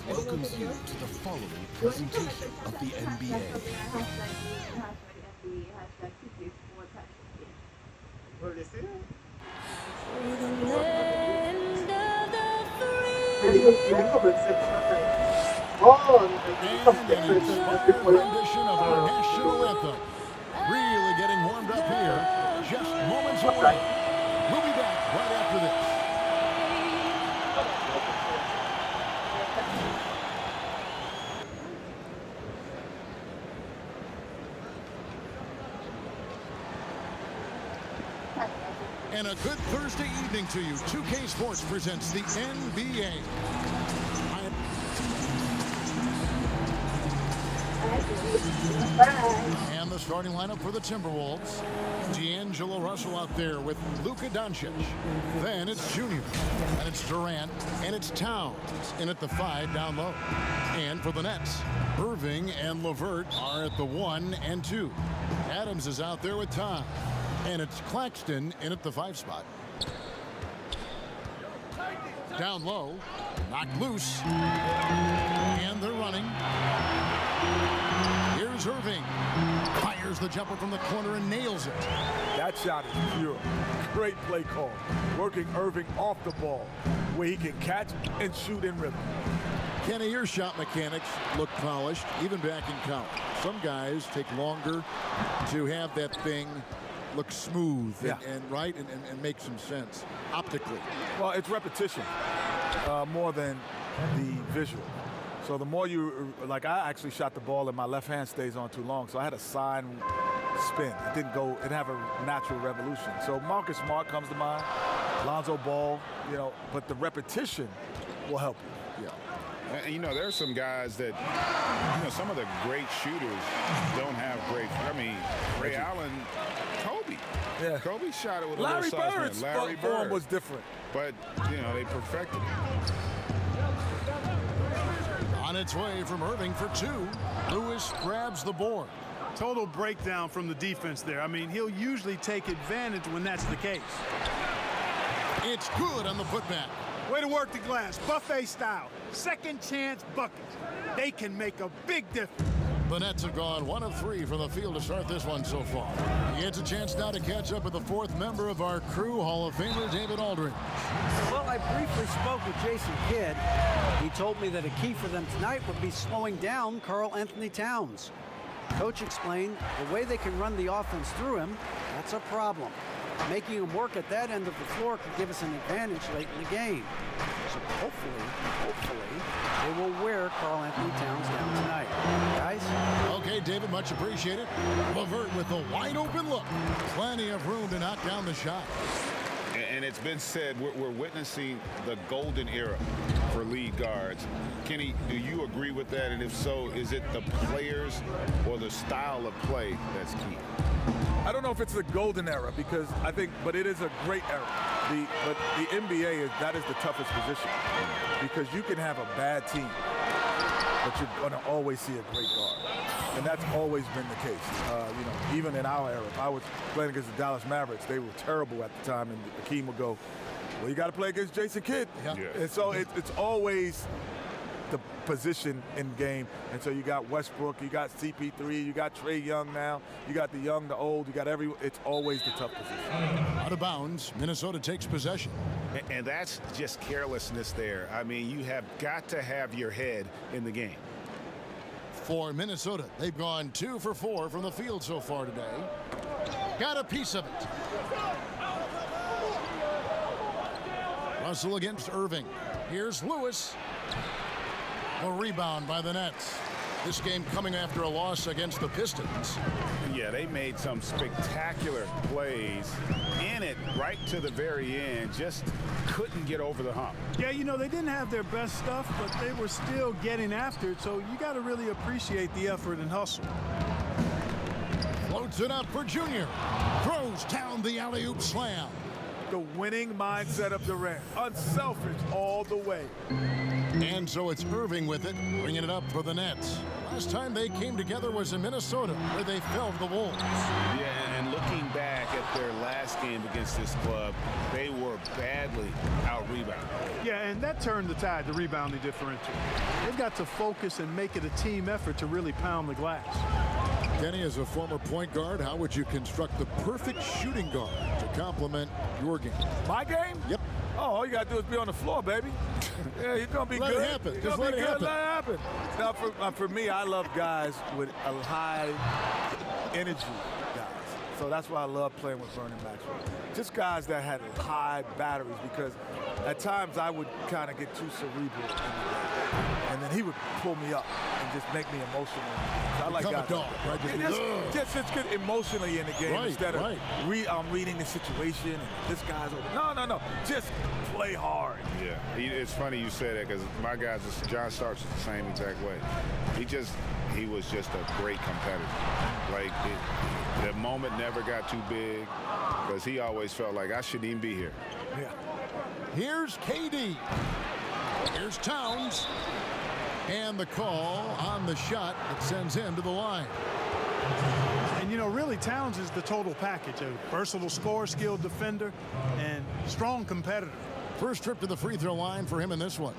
welcomes you to the following presentation of the NBA. What did they say? And an inspired rendition of our national anthem. Really getting warmed up here. Just moments away. We'll be back right after this. And a good Thursday evening to you. 2K Sports presents the NBA. And the starting lineup for the Timberwolves. D'Angelo Russell out there with Luka Doncic. Then it's Junior. And it's Durant. And it's Towns in at the 5 down low. And for the Nets, Irving and LeVert are at the 1 and 2. Adams is out there with Tom. And it's Claxton in at the 5 spot. Down low, knocked loose. And they're running. Here's Irving. Fires the jumper from the corner and nails it. That shot is pure. Great play call. Working Irving off the ball where he can catch and shoot in rhythm. Kenny, your shot mechanics look polished, even back in college. Some guys take longer to have that thing look smooth and make some sense optically. Well, it's repetition more than the visual. So the more you, like I actually shot the ball and my left hand stays on too long, so I had a side spin. It didn't have a natural revolution. So Marcus Smart comes to mind, Lonzo Ball, but the repetition will help you. Yeah. And, there are some guys that, some of the great shooters don't have great. I mean, Ray Allen, Kobe. Yeah. Kobe shot it with Larry a little Bird's size. Larry form Bird was different. But, they perfected it. On its way from Irving for 2. Lewis grabs the board. Total breakdown from the defense there. I mean, he'll usually take advantage when that's the case. It's good on the putback. Way to work the glass, buffet style. Second chance buckets. They can make a big difference. The Nets have gone 1 of 3 from the field to start this one so far. He gets a chance now to catch up with the 4th member of our crew, Hall of Famer David Aldridge. Well, I briefly spoke with Jason Kidd. He told me that a key for them tonight would be slowing down Karl Anthony Towns. Coach explained the way they can run the offense through him, that's a problem. Making him work at that end of the floor could give us an advantage late in the game. So hopefully, they will wear Karl Anthony Towns down tonight. Guys? Okay, David, much appreciated. LeVert with a wide open look. Plenty of room to knock down the shot. And it's been said we're witnessing the golden era for lead guards. Kenny, do you agree with that? And if so, is it the players or the style of play that's key? I don't know if it's the golden era but it is a great era. But the NBA that is the toughest position because you can have a bad team, but you're going to always see a great guard. And that's always been the case. Even in our era, if I was playing against the Dallas Mavericks, they were terrible at the time, and Akeem would go, well, you got to play against Jason Kidd. Yeah. And so it's always the position in game. And so you got Westbrook, you got CP3, you got Trae Young now, you got the young, the old, you got everyone. It's always the tough position. Out of bounds, Minnesota takes possession. And that's just carelessness there. I mean, you have got to have your head in the game. For Minnesota, they've gone 2 for 4 from the field so far today. Got a piece of it. Russell against Irving. Here's Lewis. A rebound by the Nets. This game coming after a loss against the Pistons. Yeah, they made some spectacular plays in it right to the very end. Just couldn't get over the hump. Yeah, they didn't have their best stuff, but they were still getting after it, so you got to really appreciate the effort and hustle. Floats it up for Junior. Throws down the alley-oop slam. The winning mindset of Durant. Unselfish all the way. And so it's Irving with it, bringing it up for the Nets. Last time they came together was in Minnesota, where they felled the Wolves. Yeah, and looking back at their last game against this club, they were badly out-rebounded. Yeah, and that turned the tide, the rebounding differential. They've got to focus and make it a team effort to really pound the glass. Kenny, as a former point guard, how would you construct the perfect shooting guard to complement your game? My game? Yep. Oh, all you got to do is be on the floor, baby. Yeah, you're going to be Let it good. happen. You're Just gonna let be it good. happen. Let it happen. Now, for me, I love guys with a high energy guys. So that's why I love playing with Vernon Maxwell. Just guys that had high batteries, because at times I would kind of get too cerebral in the game. And then he would pull me up and just make me emotional. So I like Become a guys dog, like that. right? Just get emotionally in the game Right, instead of right. I'm reading the situation and this guy's over. No. Just play hard. Yeah, it's funny you say that because my guys, John Starks is the same exact way. He was just a great competitor. Like, the moment never got too big because he always felt like I shouldn't even be here. Yeah. Here's KD. Here's Towns. And the call on the shot that sends him to the line. And, you know, really, Towns is the total package. A versatile scorer, skilled defender, and strong competitor. First trip to the free throw line for him in this one.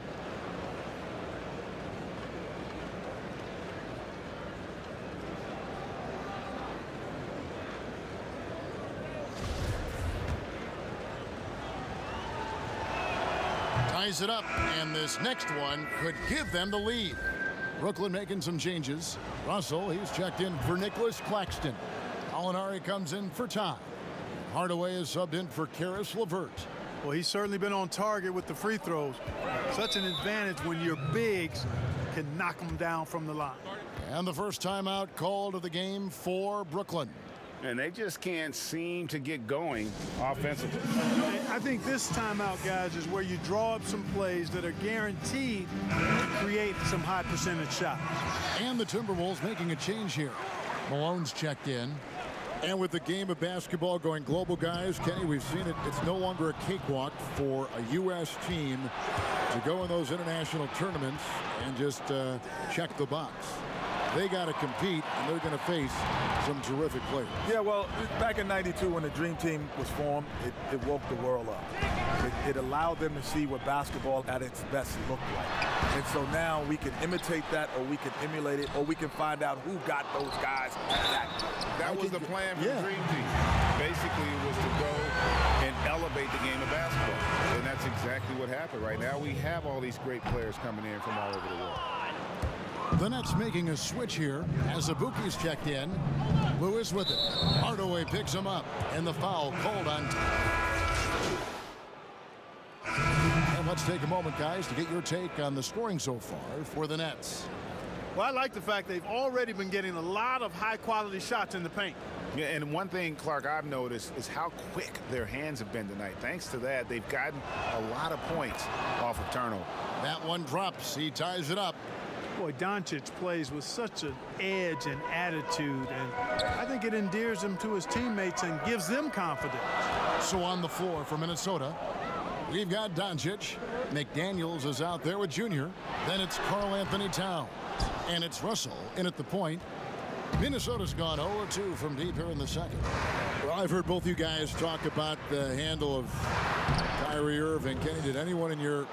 Ties it up, and this next one could give them the lead. Brooklyn making some changes. Russell, he's checked in for Nicholas Claxton. Alinari comes in for Todd. Hardaway is subbed in for Karis LeVert. Well, he's certainly been on target with the free throws. Such an advantage when your bigs can knock them down from the line. And the first timeout called of the game for Brooklyn. And they just can't seem to get going offensively. I think this timeout, guys, is where you draw up some plays that are guaranteed to create some high percentage shots. And the Timberwolves making a change here. Malone's checked in. And with the game of basketball going global, guys, Kenny, we've seen it. It's no longer a cakewalk for a U.S. team to go in those international tournaments and just check the box. They got to compete, and they're going to face some terrific players. Yeah, well, back in '92 when the Dream Team was formed, it woke the world up. It allowed them to see what basketball at its best looked like. And so now we can imitate that, or we can emulate it, or we can find out who got those guys. That was the plan for the Dream Team. Basically, it was to go and elevate the game of basketball. And that's exactly what happened. Right now, we have all these great players coming in from all over the world. The Nets making a switch here as Abuki's checked in. Lewis with it. Hardaway picks him up, and the foul called on. And let's take a moment, guys, to get your take on the scoring so far for the Nets. Well, I like the fact they've already been getting a lot of high-quality shots in the paint. Yeah, and one thing, Clark, I've noticed is how quick their hands have been tonight. Thanks to that, they've gotten a lot of points off of turnover. That one drops. He ties it up. Boy, Doncic plays with such an edge and attitude, and I think it endears him to his teammates and gives them confidence. So on the floor for Minnesota, we've got Doncic. McDaniels is out there with Junior. Then it's Karl Anthony Towns. And it's Russell in at the point. Minnesota's gone 0-2 from deep here in the second. Well, I've heard both you guys talk about the handle of Kyrie Irving. Kenny, did anyone in your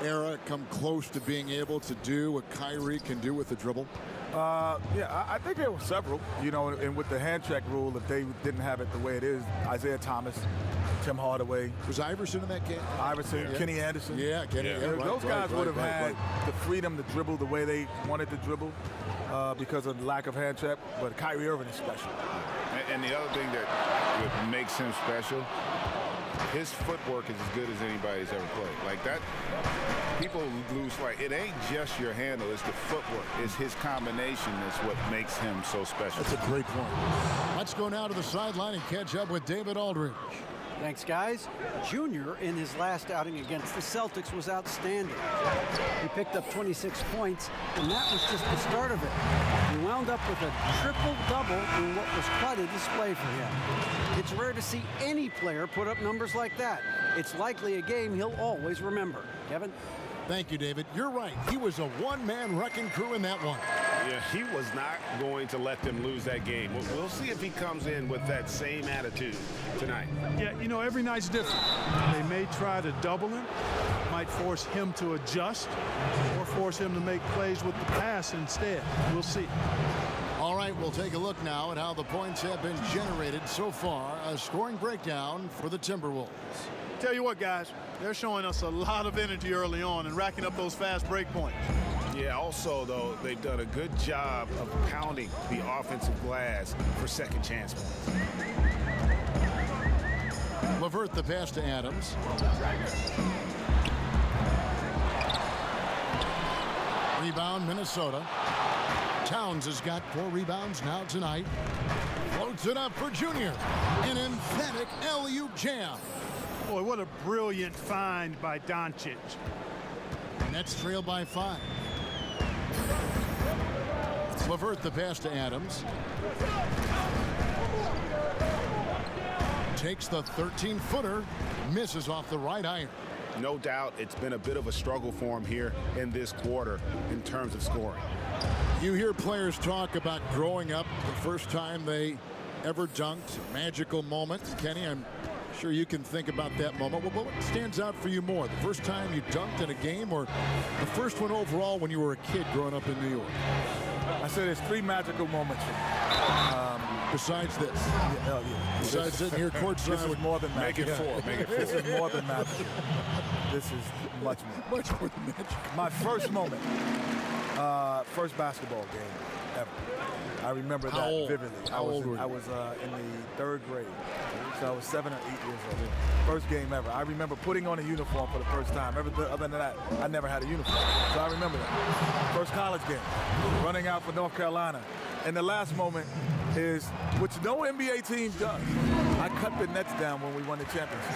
era come close to being able to do what Kyrie can do with the dribble? Yeah, I think there were several. You know, and with the hand check rule, if they didn't have it the way it is, Isaiah Thomas, Tim Hardaway. Was Iverson in that game? Iverson, yeah. Kenny Anderson. Yeah, Kenny. Yeah. Yeah, right, Those guys would have right. had the freedom to dribble the way they wanted to dribble because of the lack of hand check. But Kyrie Irving is special. And the other thing that makes him special, his footwork is as good as anybody's ever played. Like that, people lose sight. It ain't just your handle, it's the footwork. It's his combination that's what makes him so special. That's a great point. Let's go now to the sideline and catch up with David Aldridge. Thanks, guys. Junior, in his last outing against the Celtics, was outstanding. He picked up 26 points, and that was just the start of it. He wound up with a triple-double in what was quite a display for him. It's rare to see any player put up numbers like that. It's likely a game he'll always remember. Kevin? Thank you, David. You're right. He was a one-man wrecking crew in that one. Yeah, he was not going to let them lose that game. We'll see if he comes in with that same attitude tonight. Yeah, you know, every night's different. They may try to double him, might force him to adjust, or force him to make plays with the pass instead. We'll see. All right, we'll take a look now at how the points have been generated so far. A scoring breakdown for the Timberwolves. Tell you what, guys, they're showing us a lot of energy early on and racking up those fast break points. Yeah, also, though, they've done a good job of pounding the offensive glass for second chance points. LeVert the pass to Adams. Rebound, Minnesota. Towns has got 4 rebounds now tonight. Floats it up for Junior. An emphatic alley-oop jam. Boy, what a brilliant find by Doncic. Nets trail by 5. LeVert the pass to Adams. Takes the 13-footer. Misses off the right iron. No doubt it's been a bit of a struggle for him here in this quarter in terms of scoring. You hear players talk about growing up the first time they ever dunked. Magical moment. Kenny, I'm sure you can think about that moment. Well, what stands out for you more? The first time you dunked in a game, or the first one overall when you were a kid growing up in New York? I said there's 3 magical moments. Besides this. Yeah. Besides sitting here courtside. This is more than Make magic. it 4. Make it 4. This is more than magic. This is much more. Much more than magic. My first moment, first basketball game ever. I remember How that old? vividly. How old were you? I was in the 3rd grade, so I was 7 or 8 years old. First game ever. I remember putting on a uniform for the first time. Other than that, I never had a uniform, so I remember that. First college game, running out for North Carolina. And the last moment is, which no NBA team does. I cut the Nets down when we won the championship.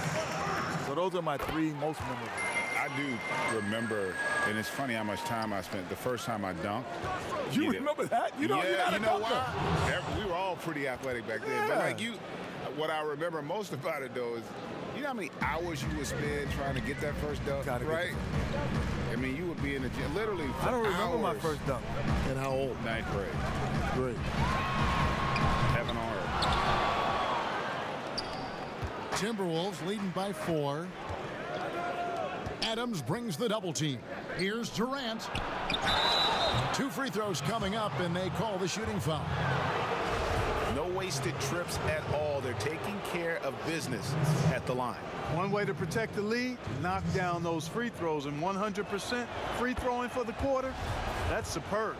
So those are my 3 most memorable. I do remember, and it's funny how much time I spent the first time I dunked. You remember that? You know, yeah, you know why? We were all pretty athletic back then. But like what I remember most about it though is, you know how many hours you would spend trying to get that first dunk, right? I mean, you would be in the gym literally for I don't remember hours. my first dunk. And how old? 9th grade. Great. Heaven on earth. Timberwolves leading by 4. Adams brings the double team. Here's Durant. 2 free throws coming up, and they call the shooting foul. No wasted trips at all. They're taking care of business at the line. One way to protect the lead, knock down those free throws, and 100% free throwing for the quarter, that's superb.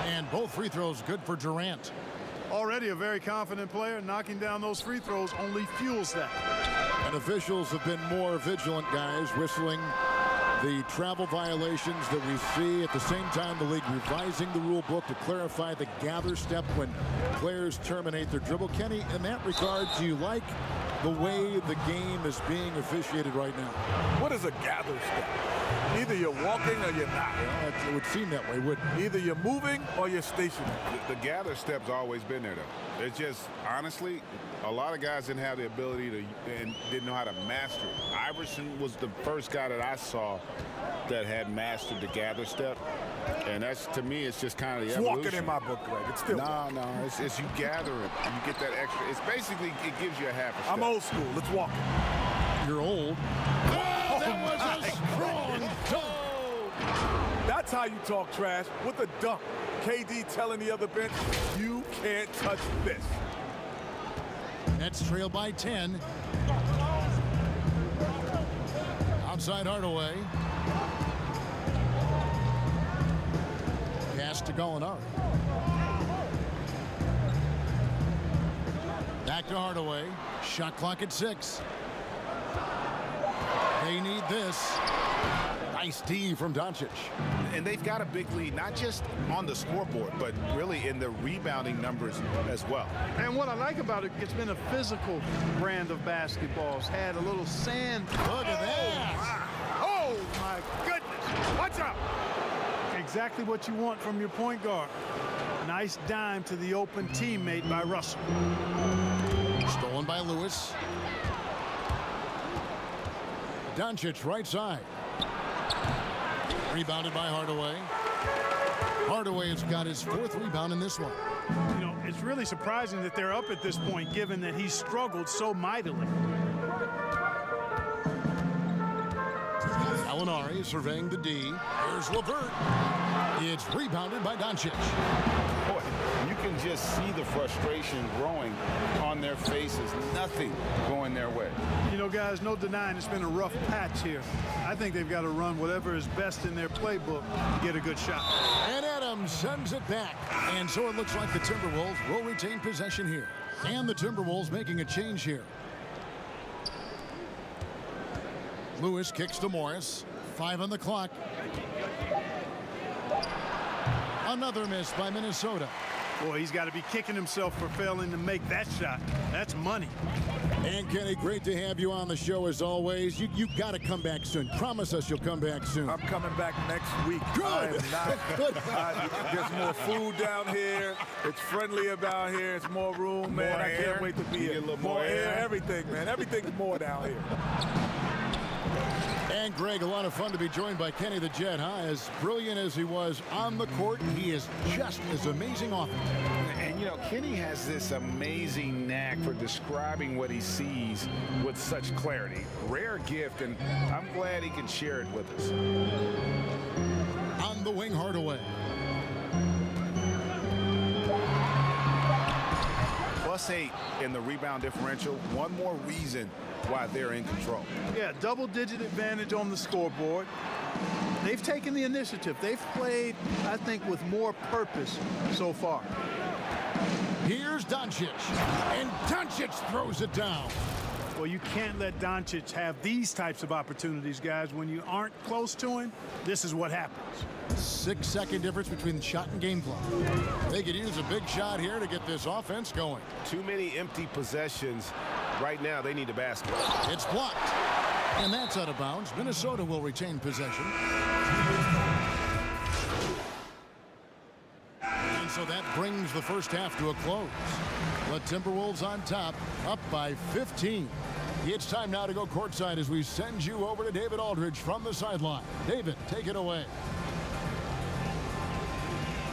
And both free throws good for Durant. Already a very confident player, knocking down those free throws only fuels that. And officials have been more vigilant, guys, whistling the travel violations that we see. At the same time, the league revising the rule book to clarify the gather step when players terminate their dribble. Kenny, in that regard, do you like the way the game is being officiated right now? What is a gather step? Either you're walking or you're not. It would seem that way, wouldn't it? Either you're moving or you're stationary. The gather step's always been there, though. It's just, honestly, a lot of guys didn't have the ability to and didn't know how to master it. Iverson was the first guy that I saw that had mastered the gather step. And that's, to me, it's just kind of the It's evolution. walking in my book, Greg. It's still. No, it's you gather it. You get that extra. It's basically, it gives you a half a step. I'm old school. Let's walk. You're old. Oh, that was a strong dunk. That's how you talk trash with a dunk. KD telling the other bench, you can't touch this. Nets trail by 10. Outside Hardaway. Pass to Gallinari. Back to Hardaway. Shot clock at 6. They need this. Nice D from Doncic. And they've got a big lead, not just on the scoreboard, but really in the rebounding numbers as well. And what I like about it, it's been a physical brand of basketball. It's had a little sand. Look at that. Oh, my goodness. Watch out. Exactly what you want from your point guard. Nice dime to the open teammate by Russell. Stolen by Lewis. Doncic right side. Rebounded by Hardaway. Hardaway has got his 4th rebound in this one. You know, it's really surprising that they're up at this point, given that he struggled so mightily. Gallinari surveying the D. Here's LeVert. It's rebounded by Doncic. Boy, you can just see the frustration growing on their faces. Nothing going their way. You know, guys, no denying it's been a rough patch here. I think they've got to run whatever is best in their playbook to get a good shot. And Adams sends it back. And so it looks like the Timberwolves will retain possession here. And the Timberwolves making a change here. Lewis kicks to Morris. 5 on the clock. Another miss by Minnesota. Boy, he's got to be kicking himself for failing to make that shot. That's money. And Kenny, great to have you on the show as always. You got to come back soon. Promise us you'll come back soon. I'm coming back next week. Good. I am not. Good. There's more food down here. It's friendly about here. It's more room, man. More I can't air. wait to be You here. get a little More more air, air. everything, man. Everything's more down here. And Greg, a lot of fun to be joined by Kenny the Jet, huh? As brilliant as he was on the court, he is just as amazing off it. And, you know, Kenny has this amazing knack for describing what he sees with such clarity. Rare gift, and I'm glad he can share it with us. On the wing, Hardaway. +8 in the rebound differential. One more reason why they're in control. Yeah, double-digit advantage on the scoreboard. They've taken the initiative. They've played, I think, with more purpose so far. Here's Doncic. And Doncic throws it down. Well, you can't let Doncic have these types of opportunities, guys. When you aren't close to him, this is what happens. 6-second difference between the shot and game clock. They could use a big shot here to get this offense going. Too many empty possessions. Right now, they need a basket. It's blocked. And that's out of bounds. Minnesota will retain possession. And so that brings the first half to a close. The Timberwolves on top, up by 15. It's time now to go courtside as we send you over to David Aldridge from the sideline. David, take it away.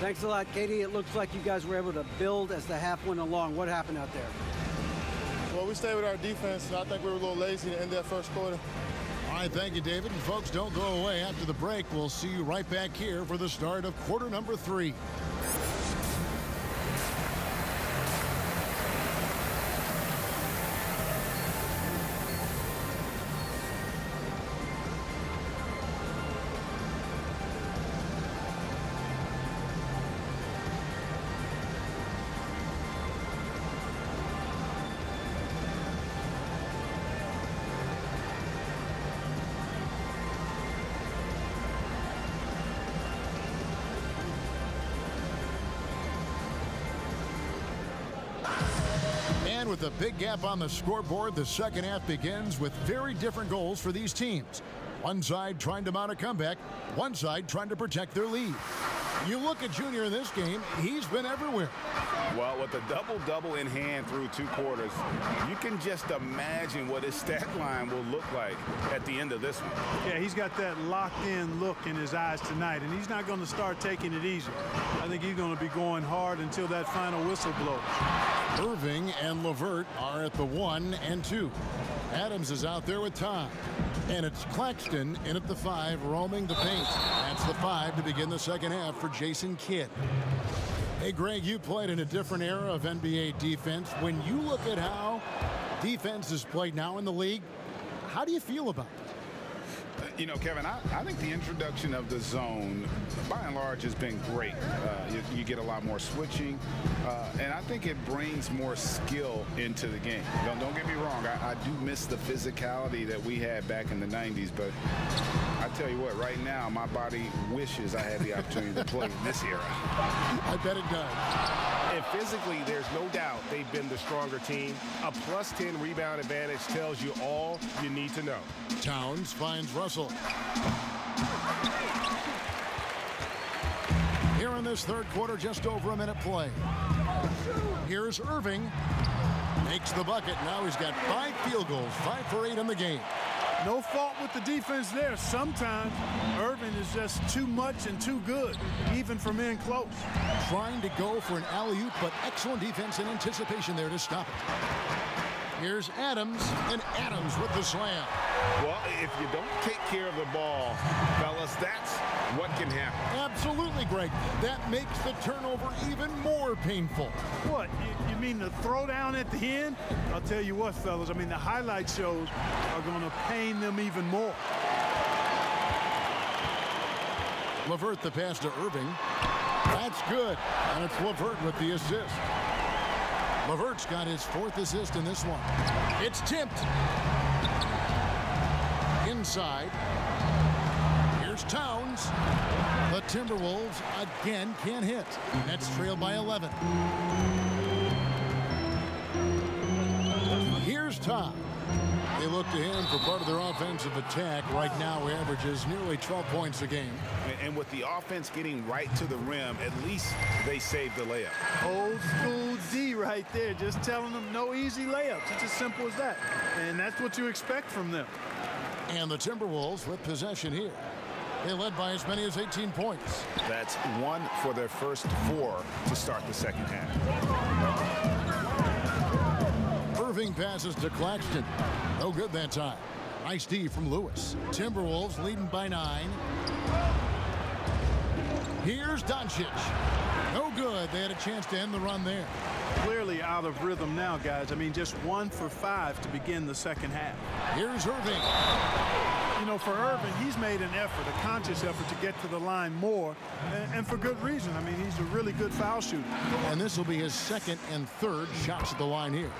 Thanks a lot, Katie. It looks like you guys were able to build as the half went along. What happened out there? Well, we stayed with our defense, and I think we were a little lazy to end that first quarter. All right, thank you, David. And folks, don't go away. After the break, we'll see you right back here for the start of quarter number 3. And with a big gap on the scoreboard, the second half begins with very different goals for these teams. One side trying to mount a comeback, one side trying to protect their lead. You look at Junior in this game, he's been everywhere. Well, with a double-double in hand through 2 quarters, you can just imagine what his stat line will look like at the end of this one. Yeah, he's got that locked-in look in his eyes tonight, and he's not going to start taking it easy. I think he's going to be going hard until that final whistle blows. Irving and LeVert are at the 1 and 2. Adams is out there with Tom. And it's Claxton in at the 5, roaming the paint. That's the 5 to begin the second half for Jason Kidd. Hey, Greg, you played in a different era of NBA defense. When you look at how defense is played now in the league, how do you feel about it? You know, Kevin, I think the introduction of the zone, by and large, has been great. You get a lot more switching, and I think it brings more skill into the game. Don't get me wrong, I do miss the physicality that we had back in the 90s, but I tell you what, right now, my body wishes I had the opportunity to play in this era. I bet it does. And physically, there's no doubt they've been the stronger team. A +10 rebound advantage tells you all you need to know. Towns finds Russell. Here in this third quarter, just over a minute play. Here's Irving. Makes the bucket. Now he's got 5 field goals, 5 for 8 in the game. No fault with the defense there. Sometimes Irving is just too much and too good, even from in close. Trying to go for an alley-oop, but excellent defense and anticipation there to stop it. Here's Adams, and Adams with the slam. Well, if you don't take care of the ball, fellas, that's what can happen. Absolutely, Greg. That makes the turnover even more painful. What, you mean the throwdown at the end? I'll tell you what, fellas, I mean, the highlight shows are going to pain them even more. LeVert the pass to Irving. That's good, and it's LeVert with the assist. LeVert's got his 4th assist in this one. It's tipped. Inside. Here's Towns. The Timberwolves again can't hit. Nets trail by 11. Here's Todd. They look to him for part of their offensive attack. Right now, he averages nearly 12 points a game. And with the offense getting right to the rim, at least they saved the layup. Old school D right there, just telling them no easy layups. It's as simple as that. And that's what you expect from them. And the Timberwolves with possession here. They led by as many as 18 points. That's 1 for their first 4 to start the second half. Irving passes to Claxton. No good that time. Nice D from Lewis. Timberwolves leading by 9. Here's Doncic. No good. They had a chance to end the run there. Clearly out of rhythm now, guys. I mean, just 1 for 5 to begin the second half. Here's Irving. You know, for Irving, he's made an effort, a conscious effort to get to the line more, and for good reason. I mean, he's a really good foul shooter. And this will be his 2nd and 3rd shots at the line here.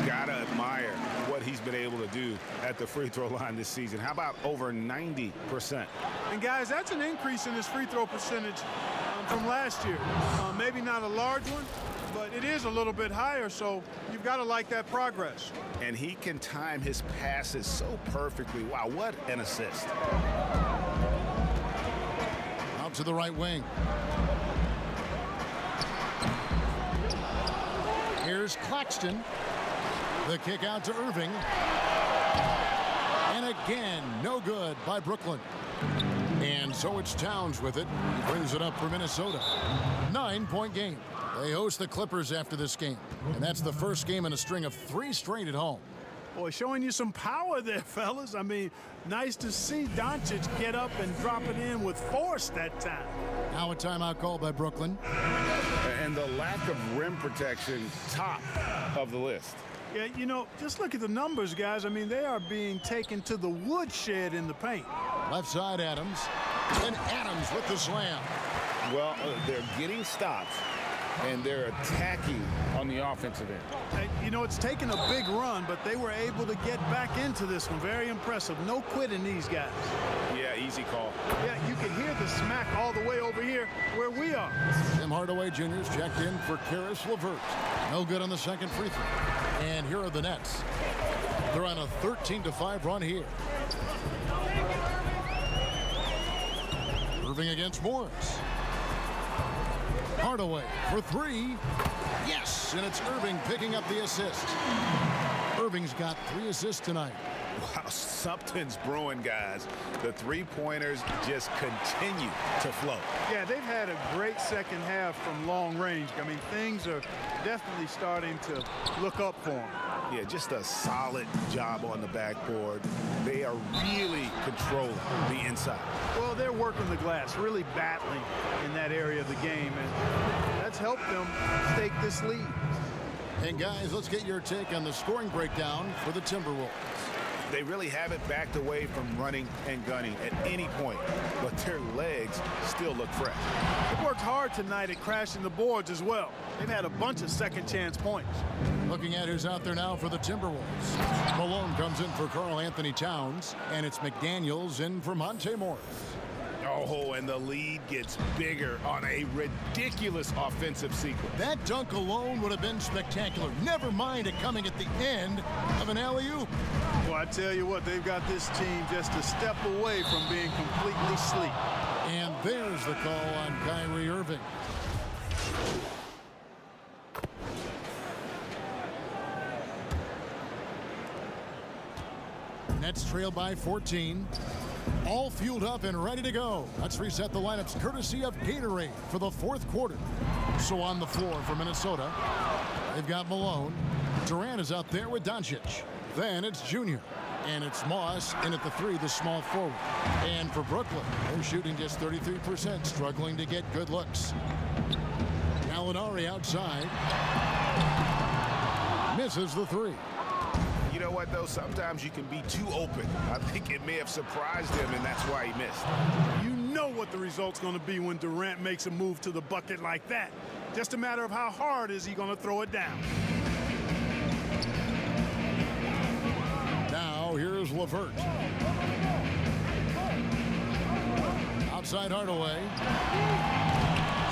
Gotta admire what he's been able to do at the free throw line this season. How about over 90%? And guys, that's an increase in his free throw percentage from last year. Maybe not a large one, but it is a little bit higher, so you've got to like that progress. And he can time his passes so perfectly. Wow, what an assist. Out to the right wing. Here's Claxton. The kick out to Irving. And again, no good by Brooklyn. And so it's Towns with it. He brings it up for Minnesota. 9-point game. They host the Clippers after this game. And that's the first game in a string of 3 straight at home. Boy, showing you some power there, fellas. I mean, nice to see Doncic get up and drop it in with force that time. Now a timeout called by Brooklyn. And the lack of rim protection, top of the list. Yeah, you know, just look at the numbers, guys. I mean, they are being taken to the woodshed in the paint. Left side, Adams. And Adams with the slam. Well, they're getting stops, and they're attacking on the offensive end. You know, it's taken a big run, but they were able to get back into this one. Very impressive. No quitting these guys. Yeah, easy call. Yeah, you can hear the smack all the way over here where we are. Tim Hardaway Jr.'s checked in for Karis LeVert. No good on the second free throw. And here are the Nets. They're on a 13-5 run here. Irving against Morris. Hardaway for 3. Yes, and it's Irving picking up the assist. Irving's got 3 assists tonight. Wow, something's brewing, guys. The three-pointers just continue to flow. Yeah, they've had a great second half from long range. I mean, things are definitely starting to look up for them. Yeah, just a solid job on the backboard. They are really controlling the inside. Well, they're working the glass, really battling in that area of the game, and that's helped them stake this lead. And guys, let's get your take on the scoring breakdown for the Timberwolves. They really haven't backed away from running and gunning at any point, but their legs still look fresh. They worked hard tonight at crashing the boards as well. They've had a bunch of second chance points. Looking at who's out there now for the Timberwolves. Malone comes in for Karl Anthony Towns, and it's McDaniels in for Monte Morris. Oh, and the lead gets bigger on a ridiculous offensive sequence. That dunk alone would have been spectacular. Never mind it coming at the end of an alley-oop. Well, I tell you what, they've got this team just a step away from being completely asleep. And there's the call on Kyrie Irving. Nets trail by 14. All fueled up and ready to go. Let's reset the lineups courtesy of Gatorade for the fourth quarter. So on the floor for Minnesota, they've got Malone. Durant is out there with Doncic. Then it's Junior. And it's Moss in at the 3, the small forward. And for Brooklyn, they're shooting just 33%, struggling to get good looks. Gallinari outside. Misses the 3. You know what, though? Sometimes you can be too open. I think it may have surprised him, and that's why he missed. You know what the result's going to be when Durant makes a move to the bucket like that. Just a matter of how hard is he going to throw it down. Now here's LeVert. Outside Hardaway.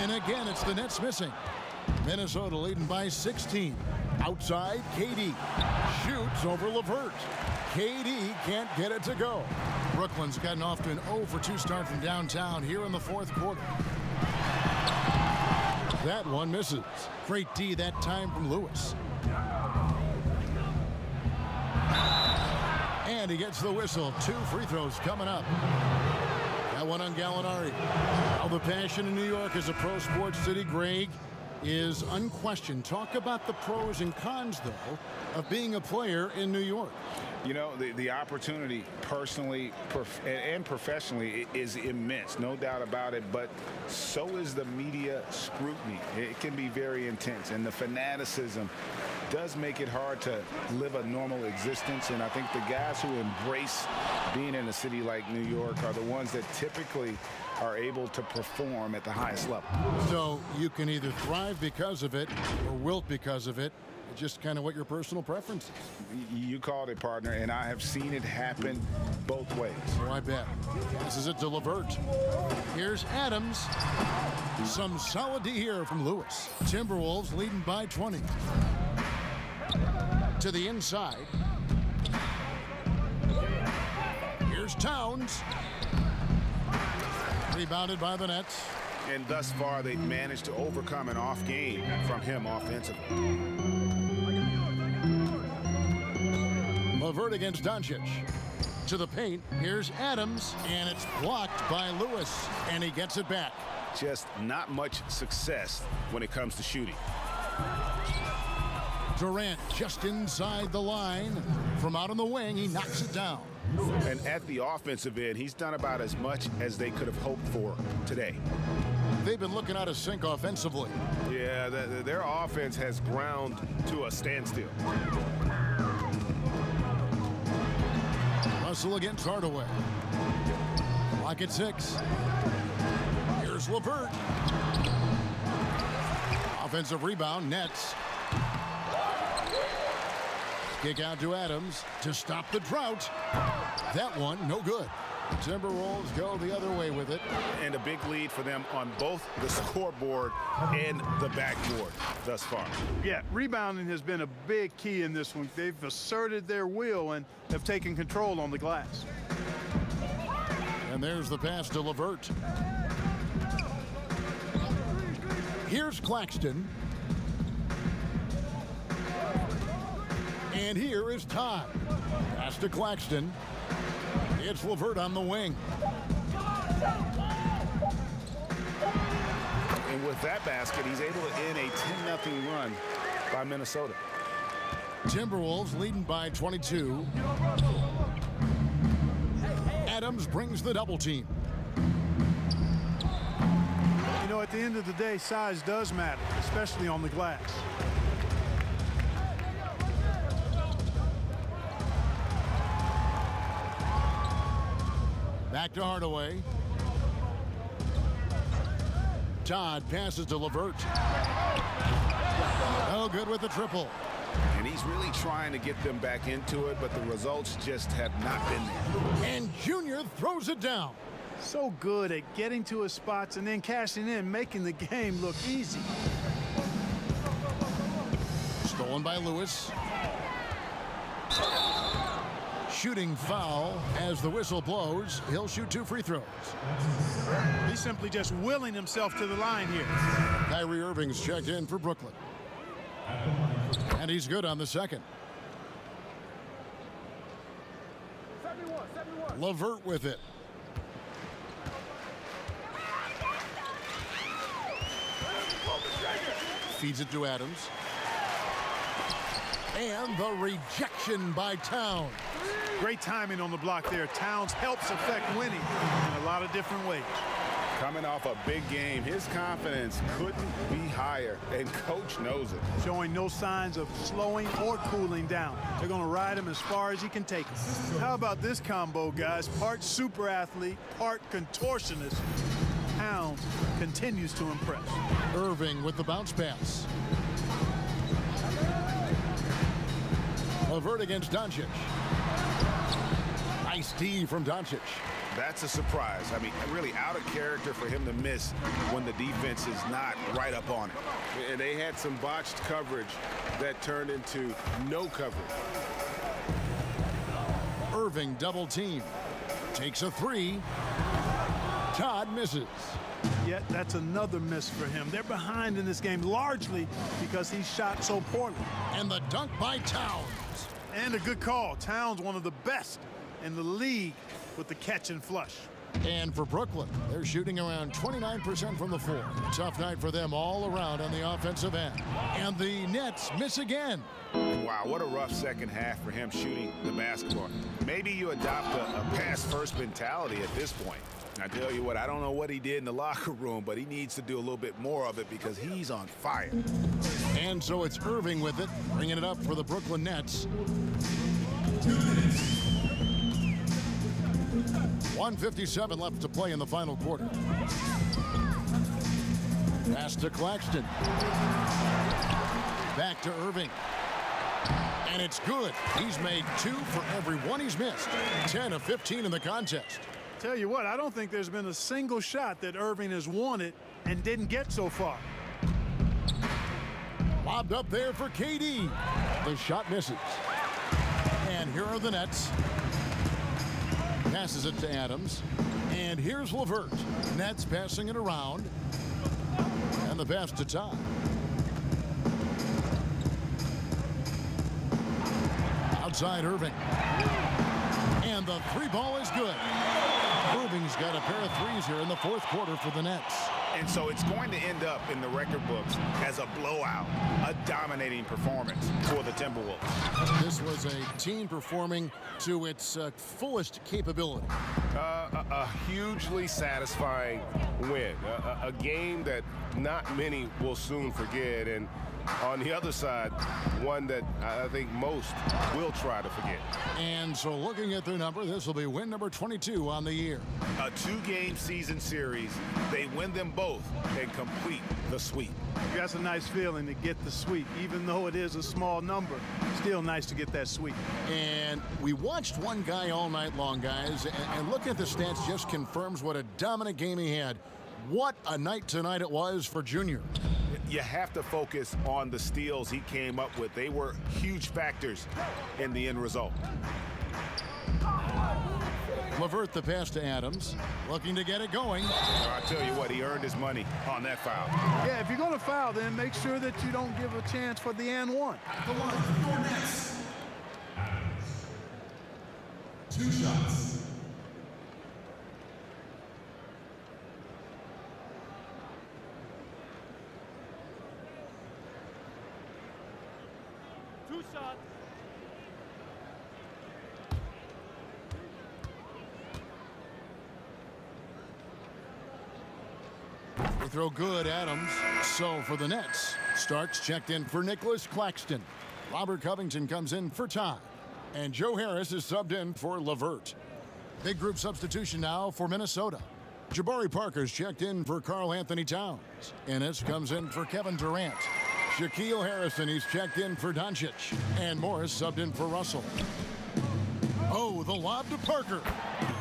And again, it's the Nets missing. Minnesota leading by 16. Outside, KD shoots over LeVert. KD can't get it to go. Brooklyn's gotten off to an 0-for-2 start from downtown here in the fourth quarter. That one misses. Great D that time from Lewis. And he gets the whistle. 2 free throws coming up. That one on Gallinari. Now the passion in New York is a pro sports city, Greg, is unquestioned. Talk about the pros and cons, though, of being a player in New York. You know, the opportunity personally and professionally is immense, no doubt about it, but so is the media scrutiny. It can be very intense, and the fanaticism does make it hard to live a normal existence. And I think the guys who embrace being in a city like New York are the ones that typically are able to perform at the highest level. So you can either thrive because of it or wilt because of it. It's just kind of what your personal preference is. You called it, partner, and I have seen it happen both ways. Oh, I bet. This is it to LeVert. Here's Adams. Some solid D here from Lewis. Timberwolves leading by 20. To the inside. Here's Towns. Rebounded by the Nets. And thus far, they've managed to overcome an off game from him offensively. LeVert against Doncic. To the paint. Here's Adams. And it's blocked by Lewis. And he gets it back. Just not much success when it comes to shooting. Durant just inside the line. From out on the wing, he knocks it down. And at the offensive end, he's done about as much as they could have hoped for today. They've been looking out of sync offensively. Yeah, their offense has ground to a standstill. Russell against Hardaway. Lock at 6. Here's LeVert. Offensive rebound, Nets. Kick out to Adams to stop the drought. That one, no good. The Timberwolves go the other way with it. And a big lead for them on both the scoreboard and the backboard thus far. Yeah, rebounding has been a big key in this one. They've asserted their will and have taken control on the glass. And there's the pass to LeVert. Here's Claxton. And here is Todd. Pass to Claxton. It's LeVert on the wing. And with that basket, he's able to end a 10-0 run by Minnesota. Timberwolves leading by 22. Adams brings the double team. You know, at the end of the day, size does matter, especially on the glass. Back to Hardaway. Todd passes to LeVert. Oh, good with the triple. And he's really trying to get them back into it, but the results just have not been there. And Junior throws it down. So good at getting to his spots and then cashing in, making the game look easy. Stolen by Lewis. Shooting foul as the whistle blows. He'll shoot 2 free throws. He's simply just willing himself to the line here. Kyrie Irving's checked in for Brooklyn. And he's good on the second. LeVert with it. Feeds it to Adams. And the rejection by Towns. Great timing on the block there. Towns helps affect winning in a lot of different ways. Coming off a big game, his confidence couldn't be higher, and coach knows it. Showing no signs of slowing or cooling down. They're going to ride him as far as he can take him. How about this combo, guys? Part super athlete, part contortionist. Towns continues to impress. Irving with the bounce pass. LeVert against Doncic. Nice D from Doncic. That's a surprise. I mean, really out of character for him to miss when the defense is not right up on it. And they had some botched coverage that turned into no coverage. Irving double team. Takes a three. Todd misses. Yet that's another miss for him. They're behind in this game largely because he shot so poorly. And the dunk by Towns. And a good call. Towns, one of the best in the league with the catch and flush. And for Brooklyn, they're shooting around 29% from the floor. Tough night for them all around on the offensive end. And the Nets miss again. Wow, what a rough second half for him shooting the basketball. Maybe you adopt a pass-first mentality at this point. I tell you what, I don't know what he did in the locker room, but he needs to do a little bit more of it because he's on fire. And so it's Irving with it, bringing it up for the Brooklyn Nets. 1:57 left to play in the final quarter. Pass to Claxton. Back to Irving. And it's good. He's made 2 for every one he's missed. 10 of 15 in the contest. Tell you what, I don't think there's been a single shot that Irving has wanted and didn't get so far. Lobbed up there for KD. The shot misses. And here are the Nets. Passes it to Adams. And here's LeVert. Nets passing it around. And the pass to Todd. Outside Irving. And the three ball is good. Irving's got a pair of threes here in the fourth quarter for the Nets. And so it's going to end up in the record books as a blowout, a dominating performance for the Timberwolves. This was a team performing to its fullest capability. A hugely satisfying win. A game that not many will soon forget. And on the other side, one that I think most will try to forget. And so looking at their number, this will be win number 22 on the year. A 2-game season series. They win them both and complete the sweep. That's a nice feeling to get the sweep. Even though it is a small number, still nice to get that sweep. And we watched one guy all night long, guys, and looking at the stats just confirms what a dominant game he had. What a night tonight it was for Junior. You have to focus on the steals he came up with. They were huge factors in the end result. LeVert the pass to Adams, looking to get it going. I tell you what, he earned his money on that foul. Yeah, if you're going to foul, then make sure that you don't give a chance for the and one. The line for Nets. 2 shots. They throw good, Adams. So for the Nets, Starks checked in for Nicholas Claxton. Robert Covington comes in for Todd. And Joe Harris is subbed in for LeVert. Big group substitution now for Minnesota. Jabari Parker's checked in for Karl Anthony Towns. Ennis comes in for Kevin Durant. Shaquille Harrison, he's checked in for Doncic. And Morris subbed in for Russell. Oh, the lob to Parker.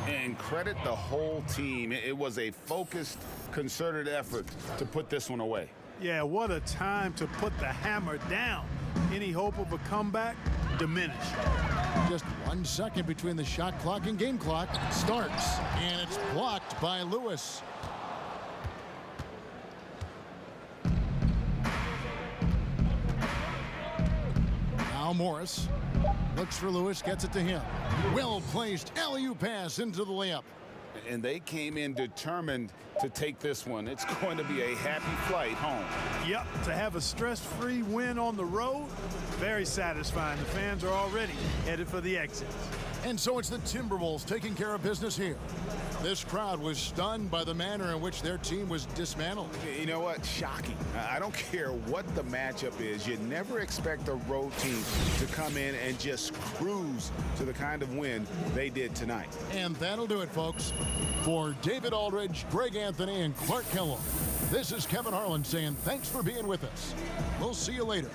And credit the whole team. It was a focused, concerted effort to put this one away. Yeah, what a time to put the hammer down. Any hope of a comeback? Diminished. Just 1 second between the shot clock and game clock. Starts, and it's blocked by Lewis. Now Morris looks for Lewis, gets it to him. Well-placed alley-oop pass into the layup. And they came in determined to take this one. It's going to be a happy flight home. Yep, to have a stress-free win on the road, very satisfying. The fans are already headed for the exits. And so it's the Timberwolves taking care of business here. This crowd was stunned by the manner in which their team was dismantled. You know what? Shocking. I don't care what the matchup is. You never expect a road team to come in and just cruise to the kind of win they did tonight. And that'll do it, folks. For David Aldridge, Greg Anthony, and Clark Kellogg, this is Kevin Harlan saying thanks for being with us. We'll see you later.